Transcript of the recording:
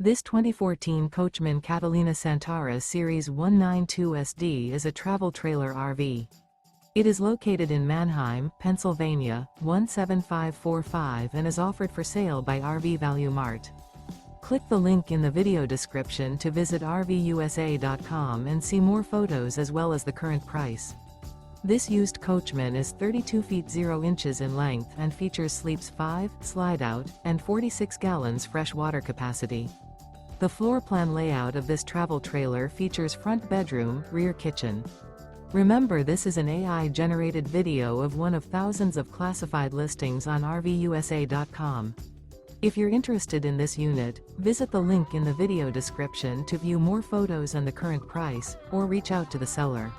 This 2014 Coachmen Catalina Santara Series 192SD is a travel trailer RV. It is located in Manheim, Pennsylvania, 17545 and is offered for sale by RV Value Mart. Click the link in the video description to visit RVUSA.com and see more photos as well as the current price. This used Coachman is 32 feet 0 inches in length and features sleeps 5, slide-out, and 46 gallons fresh water capacity. The floor plan layout of this travel trailer features front bedroom, rear kitchen. Remember, this is an AI-generated video of one of thousands of classified listings on RVUSA.com. If you're interested in this unit, visit the link in the video description to view more photos and the current price, or reach out to the seller.